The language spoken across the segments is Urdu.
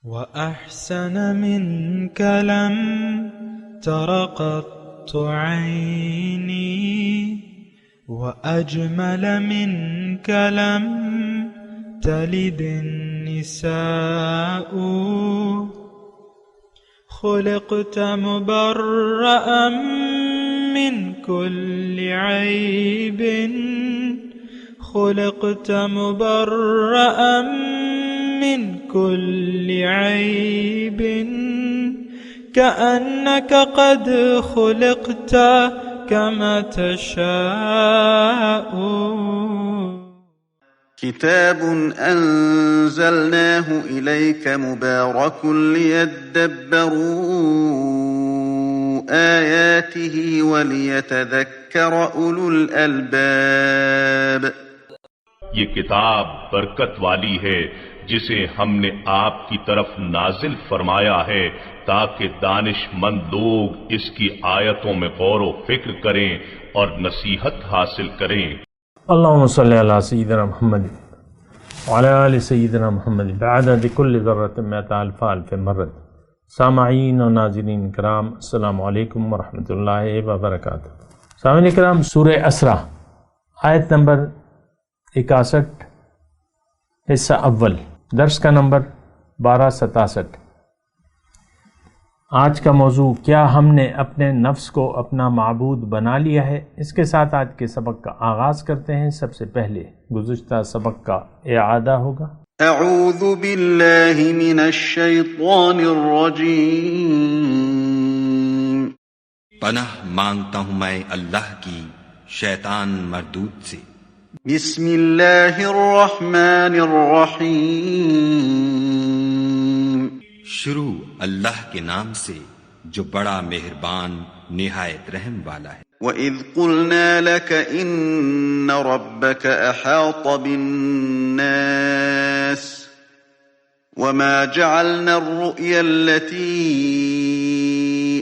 وأحسن منك لم تر قط عيني وأجمل منك لم تلد النساء خلقت مبرأ من كل عيب خلقت مبرأ من كل عيب كأنك قد خلقت كما تشاء. كتاب أنزلناه إليك مبارك ليدبروا آياته وليتذكر أولو الألباب. یہ کتاب برکت والی ہے جسے ہم نے آپ کی طرف نازل فرمایا ہے تاکہ دانش مند لوگ اس کی آیتوں میں غور و فکر کریں اور نصیحت حاصل کریں. اللهم صل على سيدنا محمد وعلى آل سيدنا محمد بعدد كل ذرة مئة ألف ألف مرة. سامعین و ناظرین کرام، السلام علیکم ورحمۃ اللہ وبرکاتہ. سامعین کرام، سورہ اسرا آیت نمبر 61 حصہ اول، درس کا نمبر 1267. آج کا موضوع، کیا ہم نے اپنے نفس کو اپنا معبود بنا لیا ہے؟ اس کے ساتھ آج کے سبق کا آغاز کرتے ہیں. سب سے پہلے گزشتہ سبق کا اعادہ ہوگا. اعوذ باللہ من الشیطان الرجیم. پناہ مانگتا ہوں میں اللہ کی شیطان مردود سے. بسم اللہ الرحمن الرحیم. شروع اللہ کے نام سے جو بڑا مہربان نہایت رحم والا ہے. وَإِذْ قُلْنَا لَكَ إِنَّ رَبَّكَ أَحَاطَ بِالنَّاسِ وَمَا جَعَلْنَا الرُّؤْيَا الَّتِي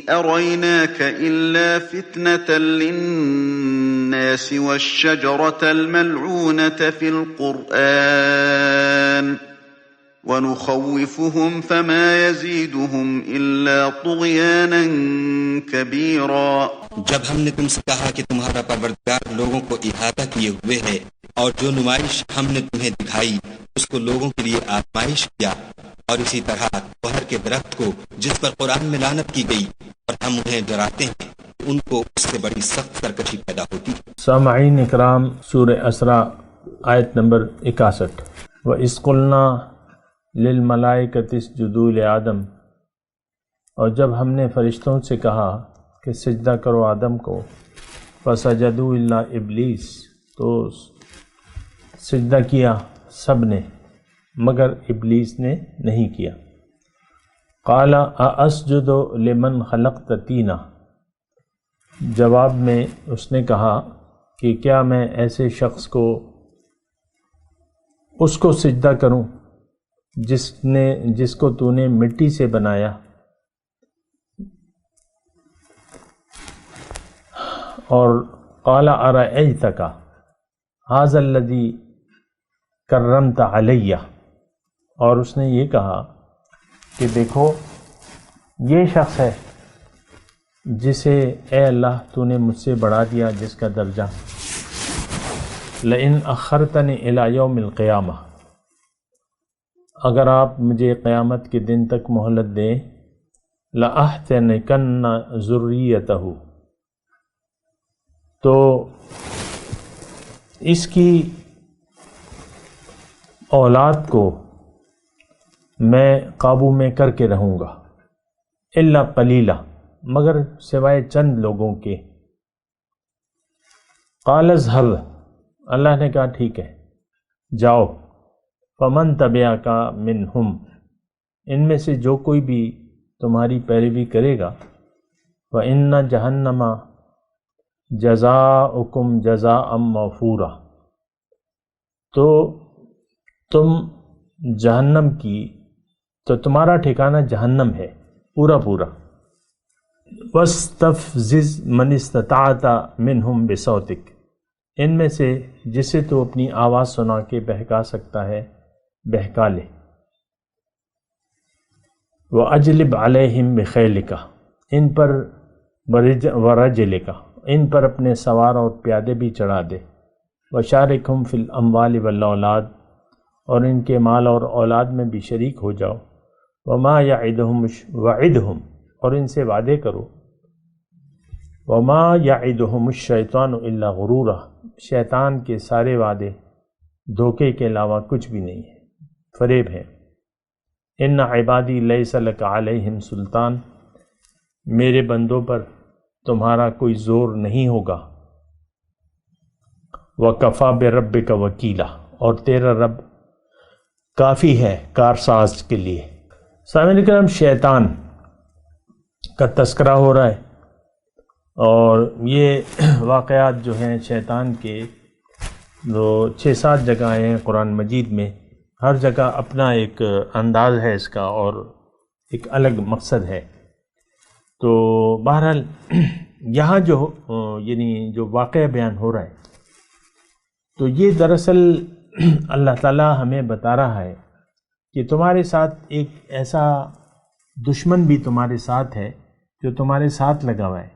أَرَيْنَاكَ إِلَّا فِتْنَةً لِلنَّاسِ وَالشَّجَرَةَ الْمَلْعُونَةَ فِي الْقُرْآنِ وَنُخَوِّفُهُمْ فَمَا يَزِيدُهُمْ إِلَّا طُغْيَانًا كَبِيرًا. جب ہم نے تم سے کہا کہ تمہارا پروردگار لوگوں کو احاطہ کیے ہوئے ہے اور جو نمائش ہم نے تمہیں دکھائی اس کو لوگوں کے لیے آزمائش کیا، اور اسی طرح کوہر کے درخت کو جس پر قرآن میں لعنت کی گئی اور ہم انہیں ڈراتے ہیں، ان کو اس سے بڑی سخت سرکشی پیدا ہوتی. سامعین اکرام، سورہ اسرا آیت نمبر 61. وَإِذْ قُلْنَا لِلْمَلَائِكَةِ اسْجُدُوا لِآدَمَ، اور جب ہم نے فرشتوں سے کہا کہ سجدہ کرو آدم کو، فَسَجَدُوا إِلَّا إِبْلِيسَ، تو سجدہ کیا سب نے مگر ابلیس نے نہیں کیا. قَالَ أَأَسْجُدُ لِمَنْ خَلَقْتَ طِينًا، جواب میں اس نے کہا کہ کیا میں ایسے شخص کو اس کو سجدہ کروں جس کو تو نے مٹی سے بنایا. اور قال ارأیتک ھذا الذی کرمت علی، اور اس نے یہ کہا کہ دیکھو یہ شخص ہے جسے اے اللہ تو نے مجھ سے بڑھا دیا، جس کا درجہ لئن اخرتنی الی یوم القیامہ، اگر آپ مجھے قیامت کے دن تک مہلت دیں، لأحتنکن ذریتہ، تو اس کی اولاد کو میں قابو میں کر کے رہوں گا، الا قلیلا، مگر سوائے چند لوگوں کے. قال اذهب، اللہ نے کہا ٹھیک ہے جاؤ. فمن تبعک منہم، ان میں سے جو کوئی بھی تمہاری پیروی کرے گا، وَإِنَّ جَهَنَّمَ جَزَاؤُكُمْ جَزَاءً مَوْفُورًا، تو تم جہنم کی، تو تمہارا ٹھکانہ جہنم ہے پورا پورا. وَاسْتَفْزِزْ مَنِ اسْتَطَعْتَ مِنْهُمْ بِصَوْتِكَ، ان میں سے جسے تو اپنی آواز سنا کے بہکا سکتا ہے بہکا لے. وَأَجْلِبْ عَلَيْهِمْ بِخَيْلِكَ، ان پر وَرَجْلِكَ، ان پر اپنے سوار اور پیادے بھی چڑھا دے، وَشَارِكْهُمْ فِي الْأَمْوَالِ وَالْأَوْلَادِ، اور ان کے مال اور اولاد میں بھی شریک ہو جاؤ، وَمَا يَعِدُهُمْ وَعِدْهُمْ، اور ان سے وعدے کرو، وَمَا يَعِدُهُمُ الشَّيْطَانُ إِلَّا غُرُورًا، شیطان کے سارے وعدے دھوکے کے علاوہ کچھ بھی نہیں ہے، فریب ہے۔ ان عبادی لیس لک علیہم سلطان، میرے بندوں پر تمہارا کوئی زور نہیں ہوگا، وکفیٰ بربک وکیلا، اور تیرا رب کافی ہے کارساز کے لیے۔ سامعین کرام، شیطان کا تذکرہ ہو رہا ہے، اور یہ واقعات جو ہیں شیطان کے جو 6-7 جگہیں ہیں قرآن مجید میں، ہر جگہ اپنا ایک انداز ہے اس کا اور ایک الگ مقصد ہے۔ تو بہرحال یہاں جو واقعہ بیان ہو رہا ہے، تو یہ دراصل اللہ تعالیٰ ہمیں بتا رہا ہے کہ تمہارے ساتھ ایک ایسا دشمن بھی تمہارے ساتھ ہے جو تمہارے ساتھ لگا ہوا ہے،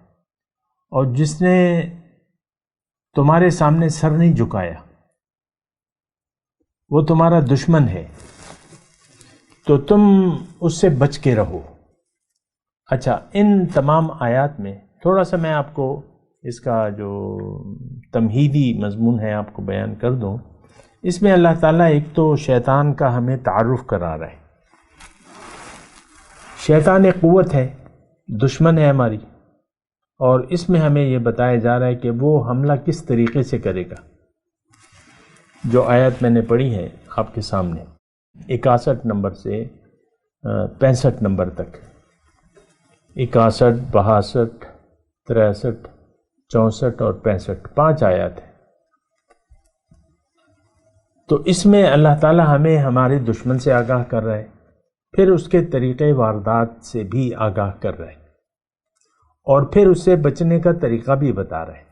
اور جس نے تمہارے سامنے سر نہیں جھکایا، وہ تمہارا دشمن ہے، تو تم اس سے بچ کے رہو۔ اچھا، ان تمام آیات میں تھوڑا سا میں آپ کو اس کا جو تمہیدی مضمون ہے آپ کو بیان کر دوں۔ اس میں اللہ تعالیٰ ایک تو شیطان کا ہمیں تعارف کرا رہا ہے۔ شیطان ایک قوت ہے، دشمن ہے ہماری، اور اس میں ہمیں یہ بتایا جا رہا ہے کہ وہ حملہ کس طریقے سے کرے گا۔ جو آیت میں نے پڑھی ہے آپ کے سامنے 61 نمبر سے 65 نمبر تک، 61، 62، 63، 64 اور 65، 5 آیات ہیں۔ تو اس میں اللہ تعالیٰ ہمیں ہمارے دشمن سے آگاہ کر رہا ہے، پھر اس کے طریقے واردات سے بھی آگاہ کر رہا ہے، اور پھر اس سے بچنے کا طریقہ بھی بتا رہا ہے۔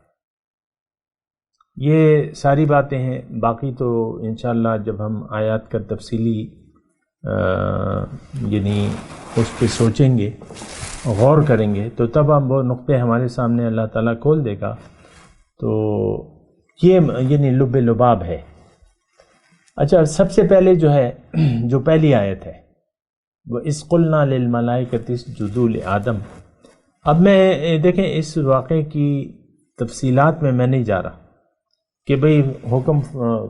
یہ ساری باتیں ہیں، باقی تو انشاءاللہ جب ہم آیات کا تفصیلی یعنی اس پہ سوچیں گے، غور کریں گے، تو تب ہم وہ نقطے ہمارے سامنے اللہ تعالیٰ کھول دے گا۔ تو یہ یعنی لب لباب ہے۔ اچھا، سب سے پہلے جو پہلی آیت ہے، وَإِذْ قُلْنَا لِلْمَلَائِكَةِ اسْجُدُوا لِآدَمَ۔ اب میں دیکھیں اس واقعے کی تفصیلات میں نہیں جا رہا کہ بھئی حکم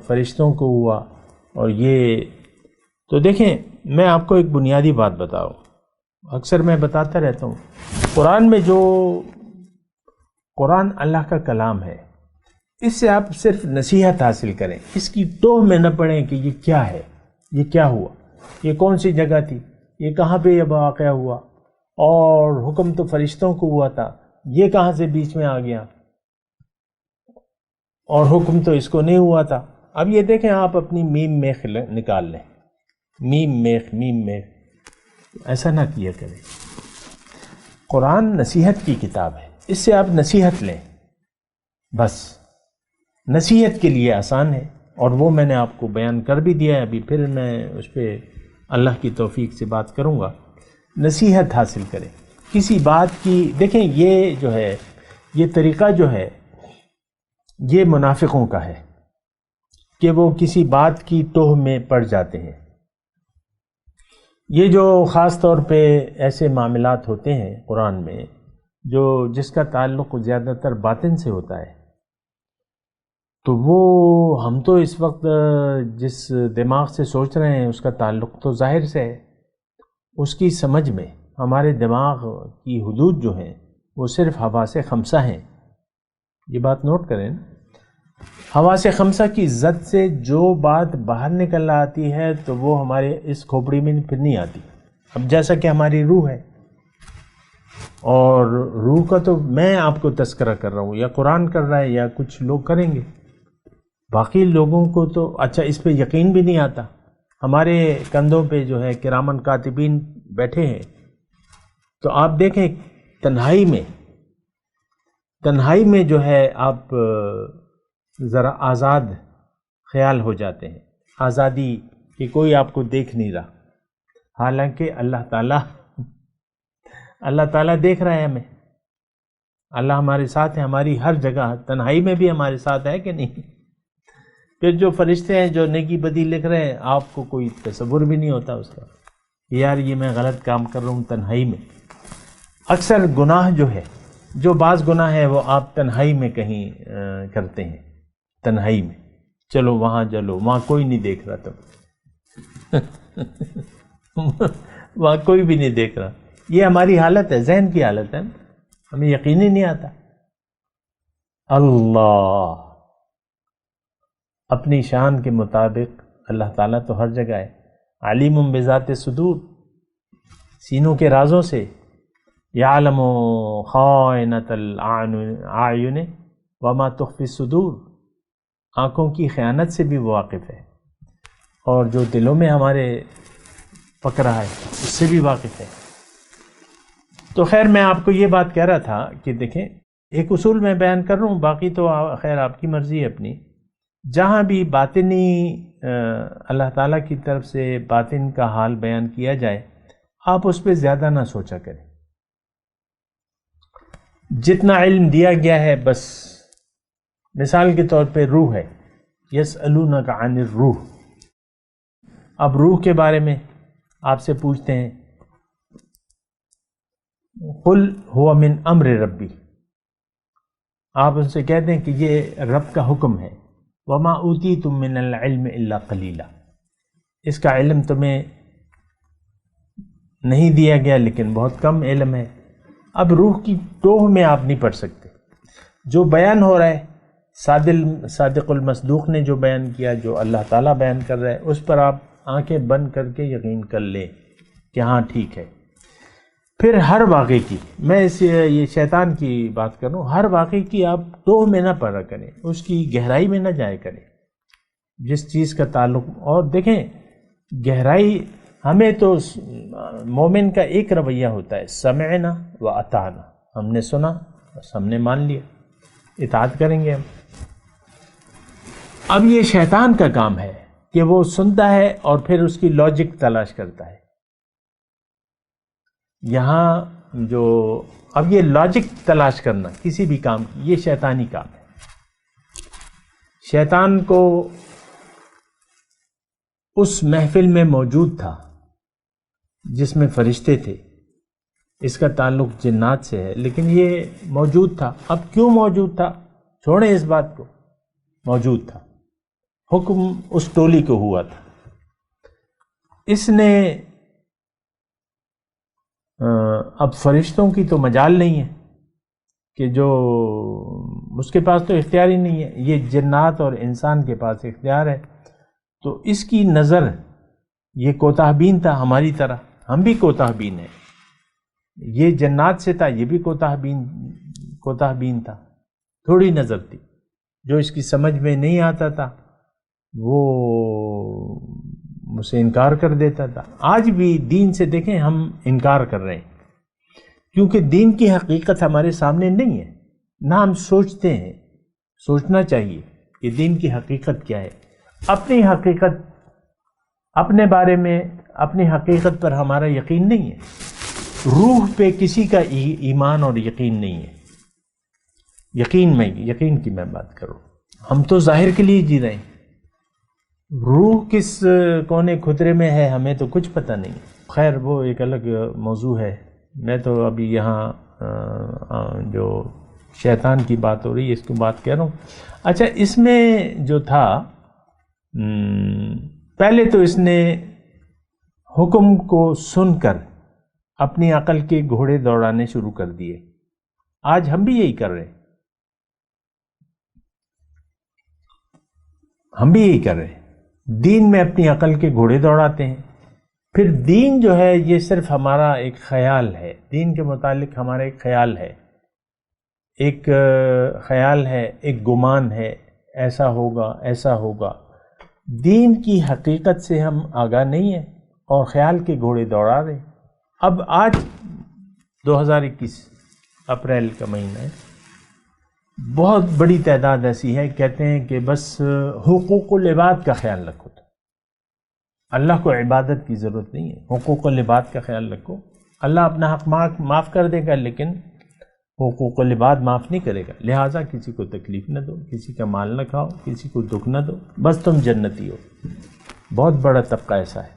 فرشتوں کو ہوا، اور یہ تو دیکھیں میں آپ کو ایک بنیادی بات بتاؤں، اکثر میں بتاتا رہتا ہوں، قرآن میں قرآن اللہ کا کلام ہے، اس سے آپ صرف نصیحت حاصل کریں، اس کی ٹوہ میں نہ پڑیں کہ یہ کیا ہے، یہ کیا ہوا، یہ کون سی جگہ تھی، یہ کہاں پہ یہ واقعہ ہوا، اور حکم تو فرشتوں کو ہوا تھا، یہ کہاں سے بیچ میں آ گیا، اور حکم تو اس کو نہیں ہوا تھا۔ اب یہ دیکھیں، آپ اپنی میم میخ نکال لیں، میم میخ، ایسا نہ کیا کریں۔ قرآن نصیحت کی کتاب ہے، اس سے آپ نصیحت لیں، بس نصیحت کے لیے آسان ہے، اور وہ میں نے آپ کو بیان کر بھی دیا ہے، ابھی پھر میں اس پہ اللہ کی توفیق سے بات کروں گا۔ نصیحت حاصل کریں کسی بات کی۔ دیکھیں یہ طریقہ یہ منافقوں کا ہے کہ وہ کسی بات کی ٹوہ میں پڑ جاتے ہیں۔ یہ جو خاص طور پہ ایسے معاملات ہوتے ہیں قرآن میں جس کا تعلق زیادہ تر باطن سے ہوتا ہے، تو وہ ہم تو اس وقت جس دماغ سے سوچ رہے ہیں اس کا تعلق تو ظاہر سے ہے، اس کی سمجھ میں ہمارے دماغ کی حدود جو ہیں وہ صرف حواس خمسہ ہیں۔ یہ بات نوٹ کریں، حواس خمسہ کی زد سے جو بات باہر نکل آتی ہے تو وہ ہمارے اس کھوپڑی میں پھر نہیں آتی۔ اب جیسا کہ ہماری روح ہے، اور روح کا تو میں آپ کو تذکرہ کر رہا ہوں، یا قرآن کر رہا ہے یا کچھ لوگ کریں گے، باقی لوگوں کو تو اچھا اس پہ یقین بھی نہیں آتا۔ ہمارے کندھوں پہ کرامن کاتبین بیٹھے ہیں، تو آپ دیکھیں تنہائی میں آپ ذرا آزاد خیال ہو جاتے ہیں، آزادی کہ کوئی آپ کو دیکھ نہیں رہا، حالانکہ اللہ تعالیٰ اللہ تعالیٰ دیکھ رہا ہے ہمیں، اللہ ہمارے ساتھ ہے، ہماری ہر جگہ، تنہائی میں بھی ہمارے ساتھ ہے کہ نہیں؟ پھر جو فرشتے ہیں جو نیکی بدی لکھ رہے ہیں، آپ کو کوئی تصور بھی نہیں ہوتا اس کا، یار یہ میں غلط کام کر رہا ہوں تنہائی میں۔ اکثر گناہ جو ہے، جو بعض گناہ ہے وہ آپ تنہائی میں کہیں کرتے ہیں، تنہائی میں، چلو وہاں چلو، وہاں کوئی نہیں دیکھ رہا، تم وہاں کوئی بھی نہیں دیکھ رہا۔ یہ ہماری حالت ہے، ذہن کی حالت ہے، ہمیں یقین ہی نہیں آتا۔ اللہ اپنی شان کے مطابق اللہ تعالیٰ تو ہر جگہ ہے، علیم بذات صدور، سینوں کے رازوں سے، یعلم خائنۃ الاعین وما تخفی الصدور، آنکھوں کی خیانت سے بھی وہ واقف ہے، اور جو دلوں میں ہمارے پک رہا ہے اس سے بھی واقف ہے۔ تو خیر میں آپ کو یہ بات کہہ رہا تھا کہ دیکھیں، ایک اصول میں بیان کر رہا ہوں، باقی تو خیر آپ کی مرضی ہے اپنی۔ جہاں بھی باطنی اللہ تعالیٰ کی طرف سے باطن کا حال بیان کیا جائے، آپ اس پہ زیادہ نہ سوچا کریں، جتنا علم دیا گیا ہے بس۔ مثال کے طور پہ روح ہے، یسألونک عن الروح، اب روح کے بارے میں آپ سے پوچھتے ہیں، قل هو من امر ربی، آپ ان سے کہتے ہیں کہ یہ رب کا حکم ہے، وما اوتیتم من العلم الا قلیلا، اس کا علم تمہیں نہیں دیا گیا لیکن بہت کم علم ہے۔ اب روح کی ٹوہ میں آپ نہیں پڑھ سکتے، جو بیان ہو رہا ہے صادق المصدوق نے جو بیان کیا، جو اللہ تعالیٰ بیان کر رہا ہے، اس پر آپ آنکھیں بند کر کے یقین کر لیں کہ ہاں ٹھیک ہے۔ پھر ہر واقعے کی، میں یہ شیطان کی بات کر رہا ہوں، ہر واقعے کی آپ ٹوہ میں نہ پڑھا کریں، اس کی گہرائی میں نہ جایا کریں، جس چیز کا تعلق۔ اور دیکھیں گہرائی، ہمیں تو مومن کا ایک رویہ ہوتا ہے، سمعنا و اطعنا، ہم نے سنا بس ہم نے مان لیا، اطاعت کریں گے ہم۔ اب یہ شیطان کا کام ہے کہ وہ سنتا ہے اور پھر اس کی لاجک تلاش کرتا ہے۔ یہاں جو اب یہ لاجک تلاش کرنا کسی بھی کام کی، یہ شیطانی کام ہے۔ شیطان کو اس محفل میں موجود تھا جس میں فرشتے تھے، اس کا تعلق جنات سے ہے، لیکن یہ موجود تھا۔ اب کیوں موجود تھا؟ چھوڑیں اس بات کو، موجود تھا، حکم اس ٹولی کو ہوا تھا۔ اس نے اب فرشتوں کی تو مجال نہیں ہے کہ جو اس کے پاس تو اختیار ہی نہیں ہے، یہ جنات اور انسان کے پاس اختیار ہے، تو اس کی نظر یہ کوتاہ بین تھا ہماری طرح، ہم بھی کوتاہ بین ہیں، یہ جنات سے تھا، یہ بھی کوتاہ بین تھا، تھوڑی نظر تھی، جو اس کی سمجھ میں نہیں آتا تھا وہ مجھ سے انکار کر دیتا تھا۔ آج بھی دین سے دیکھیں ہم انکار کر رہے ہیں، کیونکہ دین کی حقیقت ہمارے سامنے نہیں ہے، نہ ہم سوچتے ہیں، سوچنا چاہیے کہ دین کی حقیقت کیا ہے۔ اپنی حقیقت، اپنے بارے میں، اپنی حقیقت پر ہمارا یقین نہیں ہے، روح پہ کسی کا ایمان اور یقین نہیں ہے۔ یقین کی میں بات کروں، ہم تو ظاہر کے لیے جی رہے ہیں، روح کس کونے خطرے میں ہے ہمیں تو کچھ پتہ نہیں۔ خیر وہ ایک الگ موضوع ہے، میں تو ابھی یہاں جو شیطان کی بات ہو رہی ہے اس کو بات کہہ رہا ہوں۔ اچھا، اس میں جو تھا، پہلے تو اس نے حکم کو سن کر اپنی عقل کے گھوڑے دوڑانے شروع کر دیے۔ آج ہم بھی یہی کر رہے ہیں، دین میں اپنی عقل کے گھوڑے دوڑاتے ہیں۔ پھر دین جو ہے یہ صرف ہمارا ایک خیال ہے، دین کے متعلق ہمارا ایک خیال ہے، ایک گمان ہے، ایسا ہوگا۔ دین کی حقیقت سے ہم آگاہ نہیں ہیں اور خیال کے گھوڑے دوڑا رہے ہیں۔ اب آج 2021 اپریل کا مہینہ ہے، بہت بڑی تعداد ایسی ہے کہتے ہیں کہ بس حقوق العباد کا خیال رکھو، تو اللہ کو عبادت کی ضرورت نہیں ہے، حقوق العباد کا خیال رکھو، اللہ اپنا حق معاف کر دے گا لیکن حقوق العباد معاف نہیں کرے گا. لہٰذا کسی کو تکلیف نہ دو، کسی کا مال نہ کھاؤ، کسی کو دکھ نہ دو، بس تم جنتی ہو. بہت بڑا طبقہ ایسا ہے،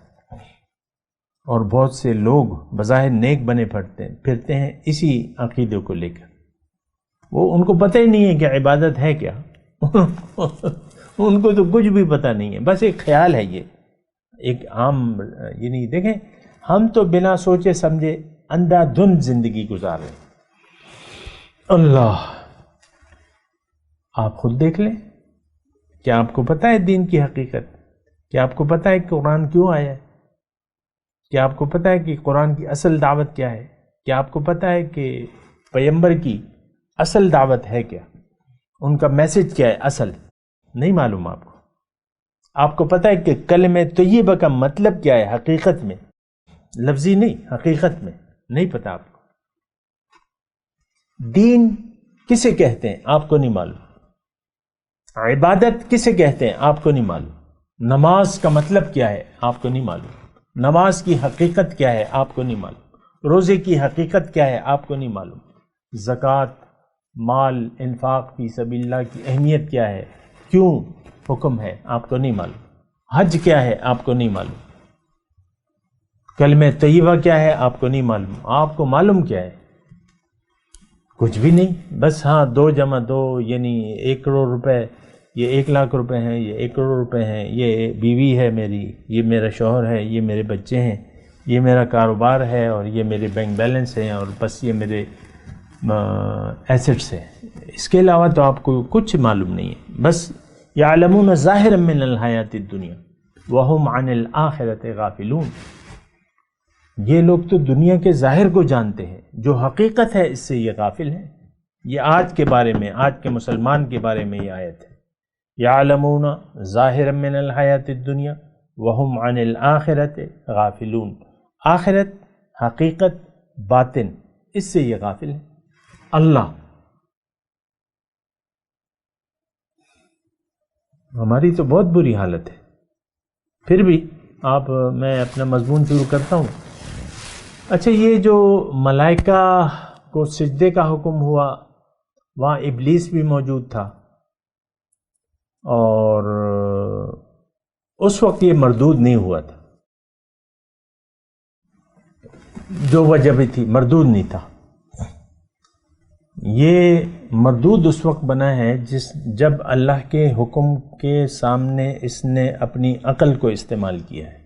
اور بہت سے لوگ بظاہر نیک بنے پھرتے ہیں اسی عقیدے کو لے کر. وہ ان کو پتہ ہی نہیں ہے کہ عبادت ہے کیا. ان کو تو کچھ بھی پتہ نہیں ہے، بس ایک خیال ہے، یہ ایک عام، یعنی دیکھیں ہم تو بنا سوچے سمجھے اندھا دھند زندگی گزار رہے ہیں. اللہ، آپ خود دیکھ لیں، کیا آپ کو پتہ ہے دین کی حقیقت؟ کیا آپ کو پتہ ہے کہ قرآن کیوں آیا ہے؟ کیا آپ کو پتہ ہے کہ قرآن کی اصل دعوت کیا ہے؟ کیا آپ کو پتہ ہے کہ پیغمبر کی اصل دعوت ہے کیا؟ ان کا میسج کیا ہے اصل؟ نہیں معلوم آپ کو. آپ کو پتہ ہے کہ کلمہ طیبہ کا مطلب کیا ہے حقیقت میں؟ لفظی نہیں، حقیقت میں نہیں پتہ آپ کو. دین کسے کہتے ہیں آپ کو نہیں معلوم. عبادت کسے کہتے ہیں آپ کو نہیں معلوم. نماز کا مطلب کیا ہے آپ کو نہیں معلوم. نماز کی حقیقت کیا ہے آپ کو نہیں معلوم. روزے کی حقیقت کیا ہے آپ کو نہیں معلوم. زکوٰۃ، مال انفاق فی سبیل اللہ کی اہمیت کیا ہے، کیوں حکم ہے آپ کو نہیں معلوم. حج کیا ہے آپ کو نہیں معلوم. کلمہ طیبہ کیا ہے آپ کو نہیں معلوم. آپ کو معلوم کیا ہے؟ کچھ بھی نہیں. بس ہاں 2 + 2 یعنی 1 کروڑ روپے، یہ 1 لاکھ روپے ہیں، یہ 1 کروڑ روپے ہیں، یہ بیوی ہے میری، یہ میرا شوہر ہے، یہ میرے بچے ہیں، یہ میرا کاروبار ہے، اور یہ میرے بینک بیلنس ہیں، اور بس یہ میرے ایسٹس ہیں. اس کے علاوہ تو آپ کو کچھ معلوم نہیں ہے. بس یعلمون ظاہرا من الحیات الدنیا وہم عن الآخرۃ غافلون. یہ لوگ تو دنیا کے ظاہر کو جانتے ہیں، جو حقیقت ہے اس سے یہ غافل ہیں. یہ آج کے بارے میں، آج کے مسلمان کے بارے میں یہ آیت ہے. یعلمون ظاہرا من الحیات الدنیا وہم عن الآخرۃ غافلون. آخرت، حقیقت، باطن، اس سے یہ غافل ہیں. اللہ، ہماری تو بہت بری حالت ہے. پھر بھی میں اپنا مضمون شروع کرتا ہوں. اچھا، یہ جو ملائکہ کو سجدے کا حکم ہوا، وہاں ابلیس بھی موجود تھا، اور اس وقت یہ مردود نہیں ہوا تھا. جو وجہ بھی تھی مردود نہیں تھا. یہ مردود اس وقت بنا ہے جب اللہ کے حکم کے سامنے اس نے اپنی عقل کو استعمال کیا ہے،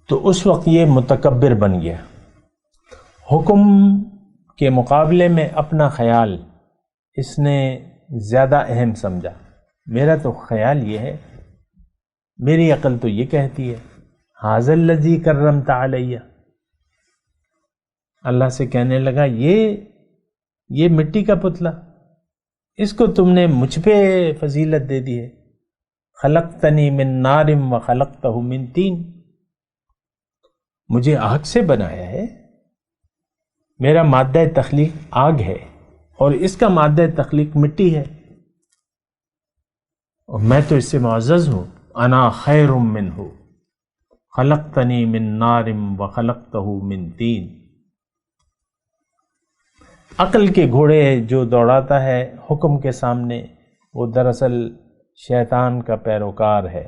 تو اس وقت یہ متکبر بن گیا. حکم کے مقابلے میں اپنا خیال اس نے زیادہ اہم سمجھا. میرا تو خیال یہ ہے، میری عقل تو یہ کہتی ہے ھذا الذی کرمت علیہ. اللہ سے کہنے لگا یہ مٹی کا پتلا، اس کو تم نے مجھ پہ فضیلت دے دی ہے. خلقتنی من نار وخلقتہ من طین. مجھے آگ سے بنایا ہے، میرا مادہ تخلیق آگ ہے، اور اس کا مادہ تخلیق مٹی ہے، اور میں تو اس سے معزز ہوں. انا خیر منہ خلقتنی من نار وخلقتہ من طین. عقل کے گھوڑے جو دوڑاتا ہے حکم کے سامنے، وہ دراصل شیطان کا پیروکار ہے.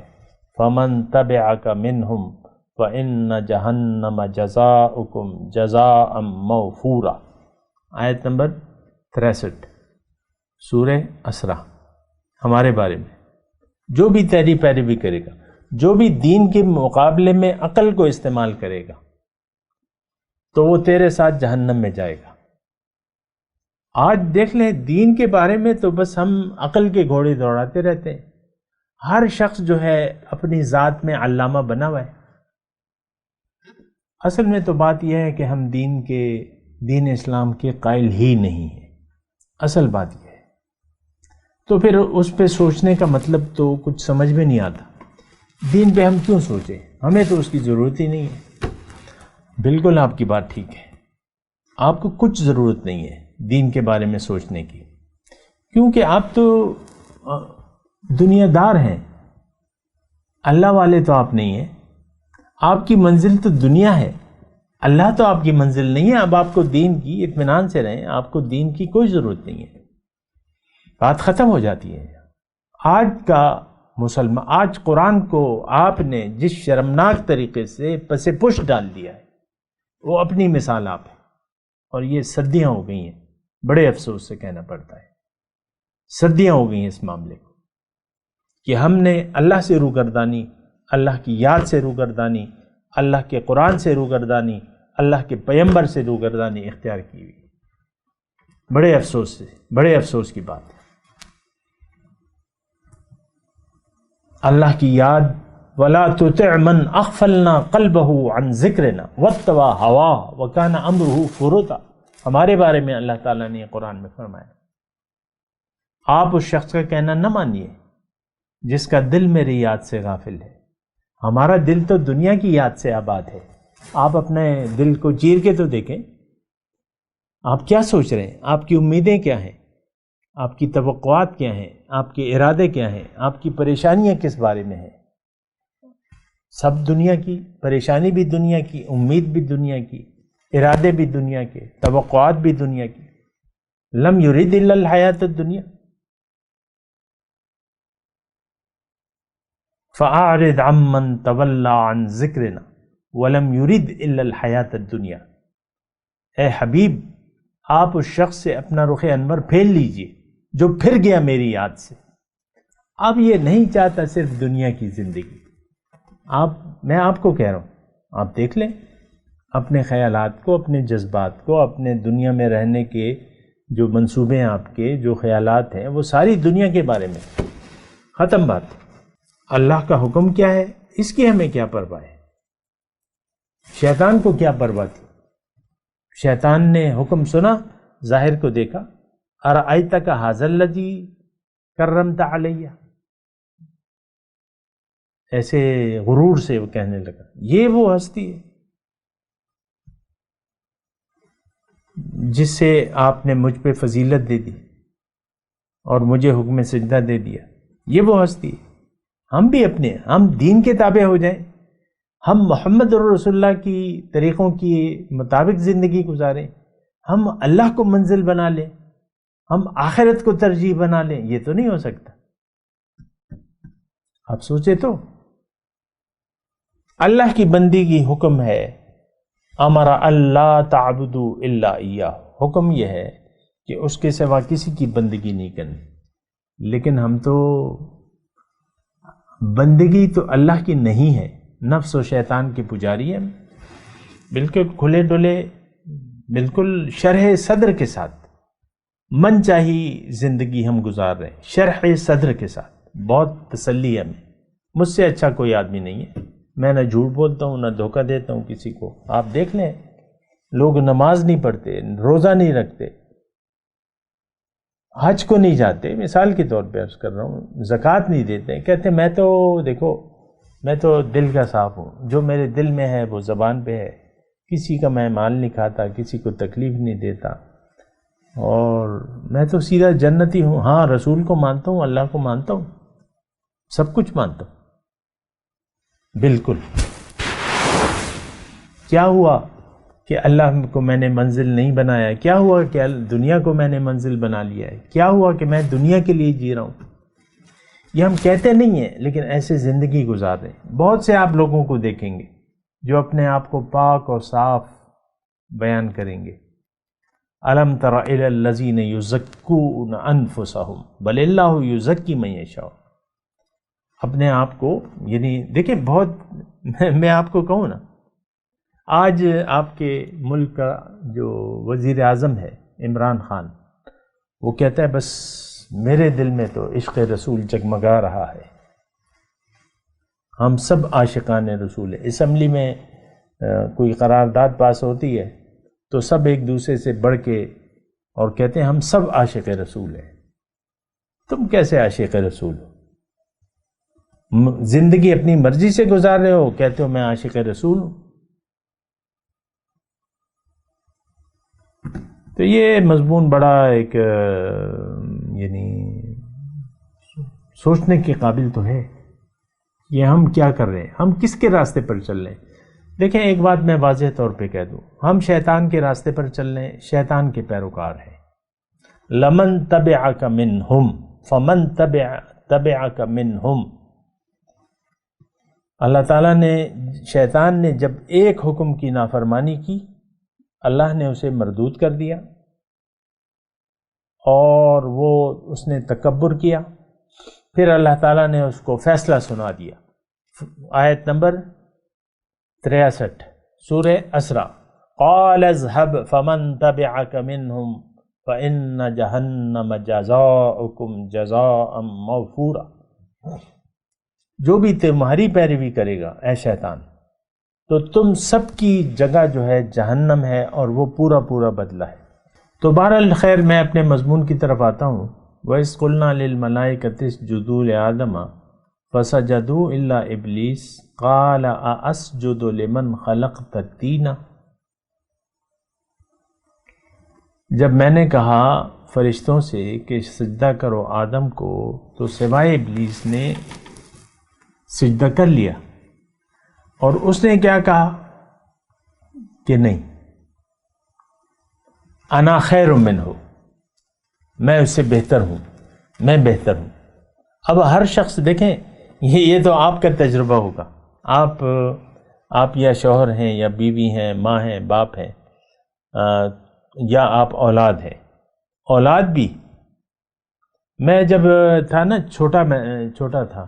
فمن تبعک منہم فإن جہنم جزاؤکم جزاء موفورا. آیت نمبر 63 سورہ اسرا. ہمارے بارے میں جو بھی تیری پیروی کرے گا، جو بھی دین کے مقابلے میں عقل کو استعمال کرے گا، تو وہ تیرے ساتھ جہنم میں جائے گا. آج دیکھ لیں دین کے بارے میں تو بس ہم عقل کے گھوڑے دوڑاتے رہتے ہیں. ہر شخص جو ہے اپنی ذات میں علامہ بنا ہوا ہے. اصل میں تو بات یہ ہے کہ ہم دین اسلام کے قائل ہی نہیں ہیں. اصل بات یہ ہے. تو پھر اس پہ سوچنے کا مطلب تو کچھ سمجھ میں نہیں آتا. دین پہ ہم کیوں سوچیں؟ ہمیں تو اس کی ضرورت ہی نہیں ہے. بالکل آپ کی بات ٹھیک ہے، آپ کو کچھ ضرورت نہیں ہے دین کے بارے میں سوچنے کی، کیونکہ آپ تو دنیا دار ہیں، اللہ والے تو آپ نہیں ہیں. آپ کی منزل تو دنیا ہے، اللہ تو آپ کی منزل نہیں ہے۔ اب آپ کو دین کی اطمینان سے رہیں، آپ کو دین کی کوئی ضرورت نہیں ہے، بات ختم ہو جاتی ہے۔ آج کا مسلمان، آج قرآن کو آپ نے جس شرمناک طریقے سے پس پش ڈال دیا ہے، وہ اپنی مثال آپ ہے، اور یہ صدیاں ہو گئی ہیں، بڑے افسوس سے کہنا پڑتا ہے، صدیاں ہو گئی ہیں اس معاملے کو، کہ ہم نے اللہ سے روگردانی، اللہ کی یاد سے روگردانی، اللہ کے قرآن سے روگردانی، اللہ کے پیغمبر سے روگردانی اختیار کی ہوئی۔ بڑے افسوس سے، بڑے افسوس کی بات ہے۔ اللہ کی یاد، وَلَا تُطِعْ مَنْ أَغْفَلْنَا قَلْبَهُ عَنْ ذِكْرِنَا وَاتَّبَعَ هَوَاهُ وَكَانَ أَمْرُهُ فُرُطًا، ہمارے بارے میں اللہ تعالیٰ نے قرآن میں فرمایا، آپ اس شخص کا کہنا نہ مانیے جس کا دل میری یاد سے غافل ہے۔ ہمارا دل تو دنیا کی یاد سے آباد ہے، آپ اپنے دل کو چیر کے تو دیکھیں، آپ کیا سوچ رہے ہیں، آپ کی امیدیں کیا ہیں، آپ کی توقعات کیا ہیں، آپ کے ارادے کیا ہیں، آپ کی پریشانیاں کس بارے میں ہیں؟ سب دنیا کی، پریشانی بھی دنیا کی، امید بھی دنیا کی، ارادے بھی دنیا کے، توقعات بھی دنیا کی۔ لم یرید الا الحیات الدنیا فاعرض عمن تولى عن ذکرنا ولم یرید الا الحیات الدنیا۔ اے حبیب، آپ اس شخص سے اپنا رخ انور پھیر لیجئے جو پھر گیا میری یاد سے۔ اب یہ نہیں چاہتا صرف دنیا کی زندگی۔ میں آپ کو کہہ رہا ہوں، آپ دیکھ لیں اپنے خیالات کو، اپنے جذبات کو، اپنے دنیا میں رہنے کے جو منصوبے ہیں، آپ کے جو خیالات ہیں، وہ ساری دنیا کے بارے میں، ختم بات۔ اللہ کا حکم کیا ہے، اس کی ہمیں کیا پرواہ ہے؟ شیطان کو کیا پرواہ تھی؟ شیطان نے حکم سنا، ظاہر کو دیکھا، ارأیتک ھذا الذی کرمت علیہ، ایسے غرور سے وہ کہنے لگا، یہ وہ ہستی ہے جس سے آپ نے مجھ پہ فضیلت دے دی اور مجھے حکم سجدہ دے دیا، یہ وہ ہستی ہے۔ ہم بھی ہم دین کے تابع ہو جائیں، ہم محمد رسول اللہ کی طریقوں کی مطابق زندگی گزاریں، ہم اللہ کو منزل بنا لیں، ہم آخرت کو ترجیح بنا لیں، یہ تو نہیں ہو سکتا۔ آپ سوچے تو، اللہ کی بندی کی حکم ہے، امر اللہ تعبدوا الا ایہ، حکم یہ ہے کہ اس کے سوا کسی کی بندگی نہیں کرنی، لیکن ہم تو بندگی تو اللہ کی نہیں ہے، نفس و شیطان کے پجاری ہیں، بالکل کھلے ڈلے، بالکل شرح صدر کے ساتھ من چاہی زندگی ہم گزار رہے ہیں، شرح صدر کے ساتھ، بہت تسلی ہے ہمیں، مجھ سے اچھا کوئی آدمی نہیں ہے، میں نہ جھوٹ بولتا ہوں، نہ دھوکہ دیتا ہوں کسی کو۔ آپ دیکھ لیں، لوگ نماز نہیں پڑھتے، روزہ نہیں رکھتے، حج کو نہیں جاتے، مثال کے طور پہ عرض کر رہا ہوں، زکوٰۃ نہیں دیتے، کہتے میں تو دیکھو میں تو دل کا صاف ہوں، جو میرے دل میں ہے وہ زبان پہ ہے، کسی کا میں مال نہیں کھاتا، کسی کو تکلیف نہیں دیتا، اور میں تو سیدھا جنتی ہوں۔ ہاں، رسول کو مانتا ہوں، اللہ کو مانتا ہوں، سب کچھ مانتا ہوں۔ بالکل، کیا ہوا کہ اللہ کو میں نے منزل نہیں بنایا؟ کیا ہوا کہ دنیا کو میں نے منزل بنا لیا ہے؟ کیا ہوا کہ میں دنیا کے لیے جی رہا ہوں؟ یہ ہم کہتے نہیں ہیں، لیکن ایسے زندگی گزار رہے ہیں۔ بہت سے آپ لوگوں کو دیکھیں گے جو اپنے آپ کو پاک اور صاف بیان کریں گے۔ الم تر الی الذین یزکون انفسہم بل اللہ یزکی من یشاء، اپنے آپ کو، یعنی دیکھیں، بہت میں آپ کو کہوں نا، آج آپ کے ملک کا جو وزیر اعظم ہے عمران خان، وہ کہتا ہے بس میرے دل میں تو عشق رسول جگمگا رہا ہے، ہم سب عاشقان رسول ہیں۔ اسمبلی میں کوئی قرارداد پاس ہوتی ہے تو سب ایک دوسرے سے بڑھ کے اور کہتے ہیں ہم سب عاشق رسول ہیں۔ تم کیسے عاشق رسول ہو؟ زندگی اپنی مرضی سے گزار رہے ہو، کہتے ہو میں عاشق رسول ہوں۔ تو یہ مضمون بڑا ایک یعنی سوچنے کے قابل تو ہے کہ ہم کیا کر رہے ہیں، ہم کس کے راستے پر چل رہے ہیں۔ دیکھیں ایک بات میں واضح طور پہ کہہ دوں، ہم شیطان کے راستے پر چل رہے ہیں، شیطان کے پیروکار ہیں. لمن تبعک منہم فمن تبعک منہم. اللہ تعالیٰ نے، شیطان نے جب ایک حکم کی نافرمانی کی، اللہ نے اسے مردود کر دیا اور وہ اس نے تکبر کیا. پھر اللہ تعالیٰ نے اس کو فیصلہ سنا دیا. آیت نمبر 63 سورہ اسراء، قال اذهب فمن تبعك منهم فإن جہنم جزاؤکم جزاء موفورا. جو بھی تمہاری پیروی کرے گا اے شیطان، تو تم سب کی جگہ جو ہے جہنم ہے، اور وہ پورا پورا بدلہ ہے. تو بہرحال خیر، میں اپنے مضمون کی طرف آتا ہوں. وَإِذْ قُلْنَا لِلْمَلَائِكَةِ اسْجُدُوا لِآدَمَ فَسَجَدُوا إِلَّا إِبْلِيسَ قَالَ أَأَسْجُدُ لِمَنْ خَلَقْتَ طِينًا. جب میں نے کہا فرشتوں سے کہ سجدہ کرو آدم کو، تو سوائے ابلیس نے سجدہ کر لیا، اور اس نے کیا کہا کہ نہیں، انا خیر منہ، میں اس سے بہتر ہوں، میں بہتر ہوں. اب ہر شخص دیکھیں، یہ تو آپ کا تجربہ ہوگا. آپ یا شوہر ہیں یا بیوی ہیں، ماں ہیں، باپ ہیں، یا آپ اولاد ہیں. اولاد بھی، میں جب تھا نا چھوٹا تھا،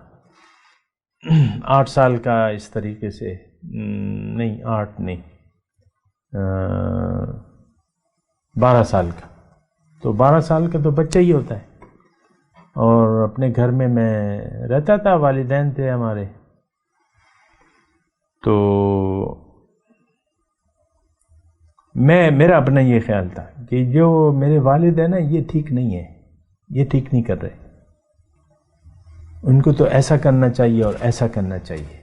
8 سال کا، اس طریقے سے نہیں، 8 نہیں، 12 سال کا. تو 12 سال کا تو بچہ ہی ہوتا ہے، اور اپنے گھر میں رہتا تھا، والدین تھے ہمارے. تو میرا اپنا یہ خیال تھا کہ جو میرے والد ہیں نا، یہ ٹھیک نہیں ہے، یہ ٹھیک نہیں کر رہے، ان کو تو ایسا کرنا چاہیے اور ایسا کرنا چاہیے.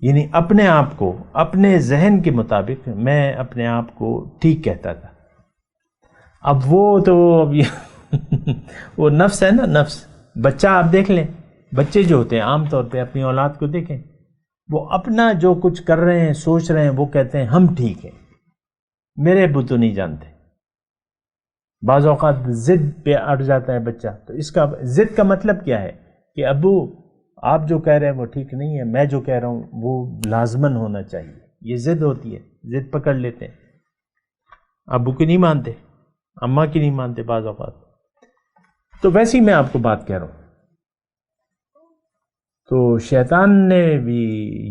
یعنی اپنے آپ کو، اپنے ذہن کے مطابق میں اپنے آپ کو ٹھیک کہتا تھا. اب وہ نفس ہے نا، نفس. بچہ آپ دیکھ لیں، بچے جو ہوتے ہیں عام طور پہ اپنی اولاد کو دیکھیں، وہ اپنا جو کچھ کر رہے ہیں، سوچ رہے ہیں، وہ کہتے ہیں ہم ٹھیک ہیں، میرے ابو تو نہیں جانتے. بعض اوقات ضد پہ اڑ جاتا ہے بچہ. تو اس کا ضد کا مطلب کیا ہے کہ ابو آپ جو کہہ رہے ہیں وہ ٹھیک نہیں ہے، میں جو کہہ رہا ہوں وہ لازماً ہونا چاہیے. یہ ضد ہوتی ہے، ضد پکڑ لیتے ہیں. ابو کی نہیں مانتے، اماں کی نہیں مانتے بعض اوقات. تو ویسے ہی میں آپ کو بات کہہ رہا ہوں. تو شیطان نے بھی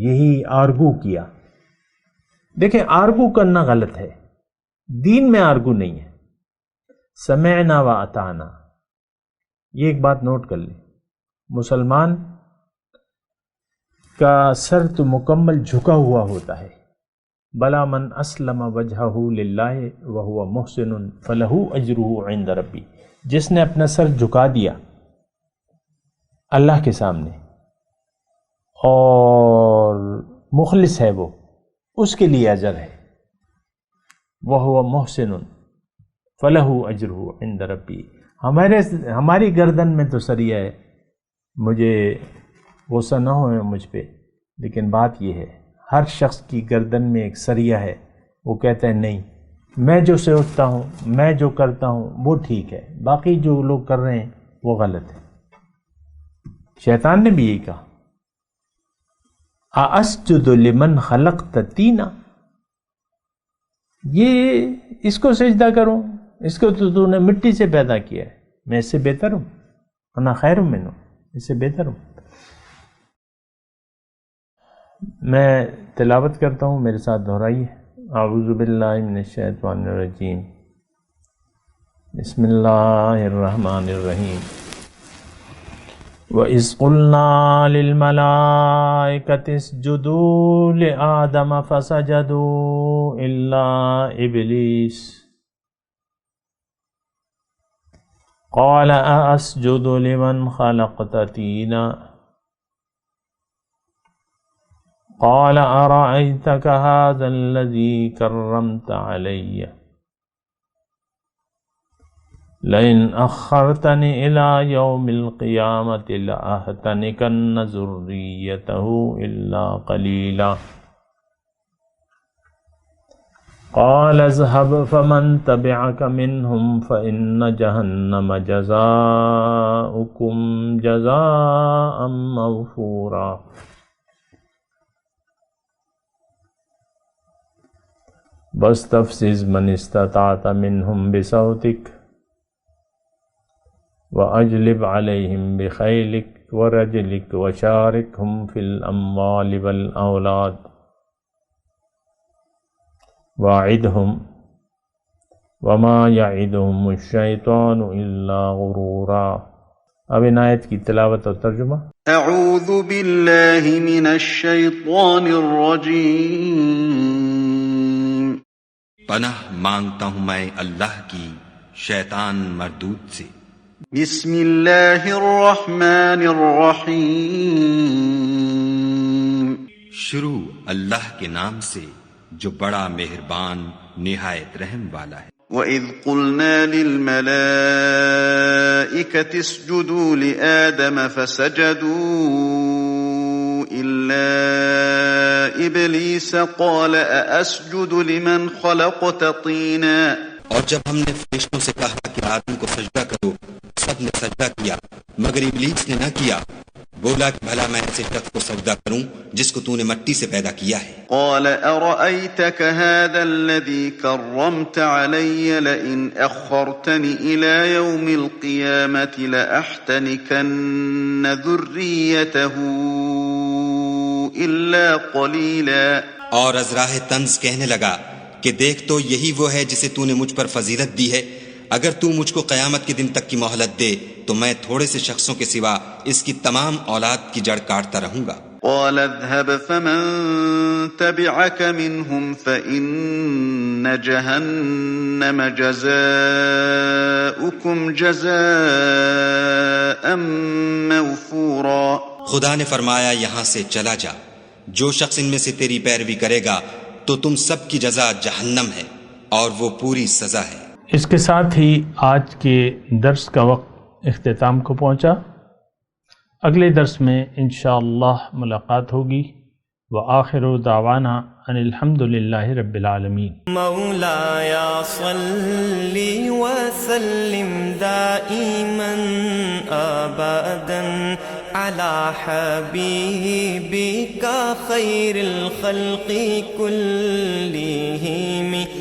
یہی آرگو کیا. دیکھیں، آرگو کرنا غلط ہے، دین میں آرگو نہیں ہے. سمعنا و اطعنا، یہ ایک بات نوٹ کر لیں. مسلمان کا سر تو مکمل جھکا ہوا ہوتا ہے. بلا من اسلم وجہہ للہ وہو محسن فلہ اجرہ عند ربی. جس نے اپنا سر جھکا دیا اللہ کے سامنے اور مخلص ہے، وہ اس کے لیے اجر ہے. وہو محسن فلہ اجرہ عند ربی. ہماری گردن میں تو سریہ ہے، مجھے غصہ نہ ہو مجھ پہ، لیکن بات یہ ہے ہر شخص کی گردن میں ایک سریہ ہے. وہ کہتا ہے نہیں، میں جو سوچتا ہوں، میں جو کرتا ہوں وہ ٹھیک ہے، باقی جو لوگ کر رہے ہیں وہ غلط ہے. شیطان نے بھی یہی کہا، اَأَسْجُدُ لِمَنْ خَلَقْتَ طِينًا. یہ اس کو سجدہ کروں، اس کو تو نے مٹی سے پیدا کیا ہے، میں اس سے بہتر ہوں. انا خیر منہ، اس سے بہتر ہوں. میں تلاوت کرتا ہوں، میرے ساتھ دہرائیے. اعوذ باللہ من الشیطان الرجیم، بسم اللہ الرحمن الرحیم. وَإِذْ قُلْنَا لِلْمَلَائِكَةِ اسْجُدُوا لِآدَمَ فَسَجَدُوا إِلَّا إِبْلِيسَ قَالَ أَأَسْجُدُ لِمَنْ خَلَقْتَ طِينًا قال أرأيتك هذا الذي كرمت علي لئن أخرتني إلى يوم القيامة لأحتنكن ذريته إلا قليلا. قال اذهب فمن تبعك منهم فإن جهنم جزاؤكم جزاء موفورا واستفزز من استطعت منهم بصوتك وأجلب عليهم بخيلك ورجلك وشاركهم في الأموال والأولاد وعدهم وما يعدهم الشيطان إلا غرورا. اب ان آیت کی تلاوت اور ترجمہ. اعوذ باللہ من الشیطان الرجیم. پناہ مانگتا ہوں میں اللہ کی شیطان مردود سے. بسم اللہ الرحمن الرحیم. شروع اللہ کے نام سے جو بڑا مہربان نہایت رحم والا ہے. وَإِذْ قُلْنَا لِلْمَلَائِكَةِ اسْجُدُوا لِآدَمَ فَسَجَدُوا إِلَّا إِبْلِيسَ قَالَ أَأَسْجُدُ لِمَنْ خَلَقْتَ طِينًا. اور جب ہم نے فرشتوں سے کہا کہ آدم کو سجدہ کرو سب نے سجدہ کیا مگر ابلیس نے نہ کیا. بولا کہ بھلا میں ایسے شخص کو سجدہ کروں جس کو تو نے مٹی سے پیدا کیا ہے. قال أرأيتك هذا الذي كرمت علي لئن أخرتني إلى يوم القيامة لأحتنكن ذريته إلا قليلا. اور از راہ طنز کہنے لگا کہ دیکھ تو یہی وہ ہے جسے تو نے مجھ پر فضیلت دی ہے. اگر تو مجھ کو قیامت کے دن تک کی مہلت دے تو میں تھوڑے سے شخصوں کے سوا اس کی تمام اولاد کی جڑ کاٹتا رہوں گا. قال اذهب فمن تبعك منهم فإن جهنم جزاؤكم جزاء موفورا. خدا نے فرمایا یہاں سے چلا جا. جو شخص ان میں سے تیری پیروی کرے گا تو تم سب کی جزا جہنم ہے اور وہ پوری سزا ہے. اس کے ساتھ ہی آج کے درس کا وقت اختتام کو پہنچا. اگلے درس میں انشاءاللہ ملاقات ہوگی. وآخر دعوانا ان الحمد للہ رب العالمین. مولایا صلی وسلم دائما ابدا على حبیبک خیر الخلق كلهم.